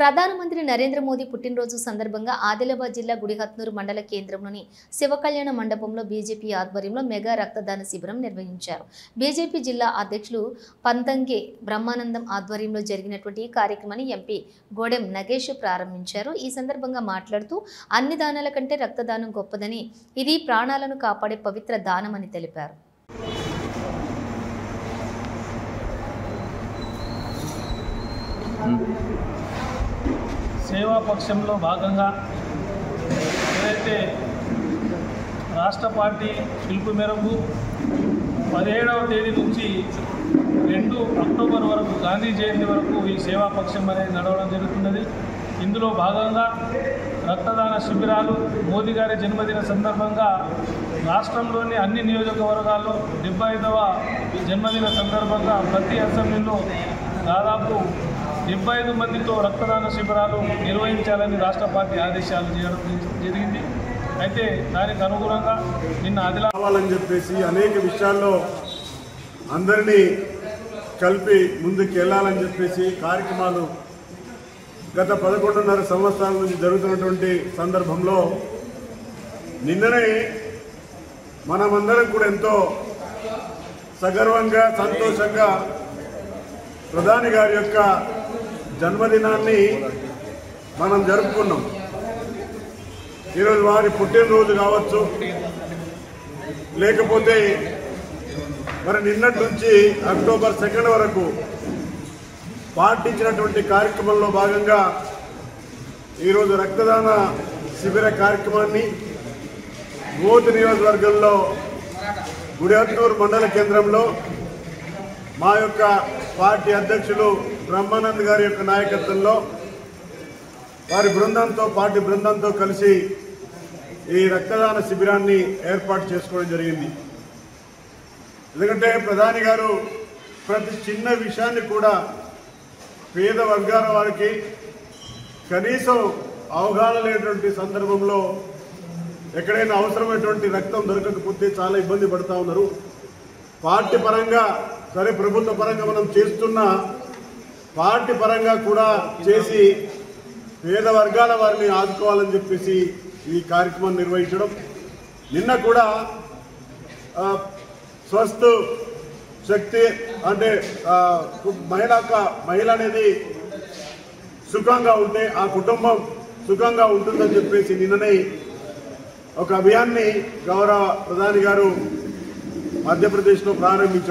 ప్రధానమంత్రి నరేంద్ర మోదీ పుట్టినరోజు సందర్భంగా ఆదిలాబాద్ జిల్లా గుడిహత్నూరు మండల కేంద్రంలోని శివకళ్యాణ మండపంలో బీజేపీ ఆధ్వర్యంలో మెగా రక్తదాన శిబిరం నిర్వహించారు. బీజేపీ జిల్లా అధ్యక్షులు పంతంగే బ్రహ్మానందం ఆధ్వర్యంలో జరిగినటువంటి ఈ కార్యక్రమాన్ని ఎంపీ గోడెం నగేష్ ప్రారంభించారు. ఈ సందర్భంగా మాట్లాడుతూ అన్ని దానాల కంటే రక్తదానం గొప్పదని, ఇది ప్రాణాలను కాపాడే పవిత్ర దానమని తెలిపారు. సేవా పక్షంలో భాగంగా ఏదైతే రాష్ట్ర పార్టీ పిలుపు మేరకు 17వ తేదీ నుంచి 2 అక్టోబర్ వరకు గాంధీ జయంతి వరకు ఈ సేవా పక్షం అనేది నడవడం జరుగుతున్నది. ఇందులో భాగంగా రక్తదాన శిబిరాలు మోదీ గారి జన్మదిన సందర్భంగా రాష్ట్రంలోని అన్ని నియోజకవర్గాల్లో 75వ జన్మదిన సందర్భంగా ప్రతి అసెంబ్లీలో దాదాపు 75 మందితో రక్తదాన శిబిరాలు నిర్వహించాలని రాష్ట్ర పార్టీ ఆదేశాలు చేయడం జరిగింది. అయితే దానికి అనుగుణంగా నిన్న ఆదిలాబాద్ చెప్పేసి అనేక విషయాల్లో అందరినీ కలిపి ముందుకు వెళ్ళాలని చెప్పేసి కార్యక్రమాలు గత 11.5 సంవత్సరాల నుంచి జరుగుతున్నటువంటి సందర్భంలో నిన్ననే మనమందరం కూడా ఎంతో సగర్వంగా సంతోషంగా ప్రధాని గారి యొక్క జన్మదినాన్ని మనం జరుపుకున్నాం. ఈరోజు వారి పుట్టినరోజు కావచ్చు, లేకపోతే మరి నిన్నటి నుంచి అక్టోబర్ 2 వరకు పాటించినటువంటి కార్యక్రమంలో భాగంగా ఈరోజు రక్తదాన శిబిర కార్యక్రమాన్ని మోదీ నియోజకవర్గంలో గుడిహత్నూరు మండల కేంద్రంలో మా యొక్క పార్టీ అధ్యక్షులు బ్రహ్మానంద్ గారి యొక్క నాయకత్వంలో వారి బృందంతో పార్టీ బృందంతో కలిసి ఈ రక్తదాన శిబిరాన్ని ఏర్పాటు చేసుకోవడం జరిగింది. ఎందుకంటే ప్రధాని గారు ప్రతి చిన్న విషయాన్ని కూడా పేద వర్గాల వారికి కనీసం అవగాహన లేనటువంటి సందర్భంలో ఎక్కడైనా అవసరమైనటువంటి రక్తం దొరకకపోతే చాలా ఇబ్బంది పడుతూ ఉన్నారు. పార్టీ పరంగా సరే, ప్రభుత్వ పరంగా మనం చేస్తున్న పార్టీ పరంగా కూడా చేసి పేద వర్గాల వారిని ఆదుకోవాలని చెప్పేసి ఈ కార్యక్రమం నిర్వహించడం. నిన్న కూడా స్వస్థ శక్తి అంటే మహిళ అనేది సుఖంగా ఉంటే ఆ కుటుంబం సుఖంగా ఉంటుందని చెప్పేసి నిన్ననే ఒక అభియాన్ని గౌరవ ప్రధాని గారు మధ్యప్రదేశ్లో ప్రారంభించారు.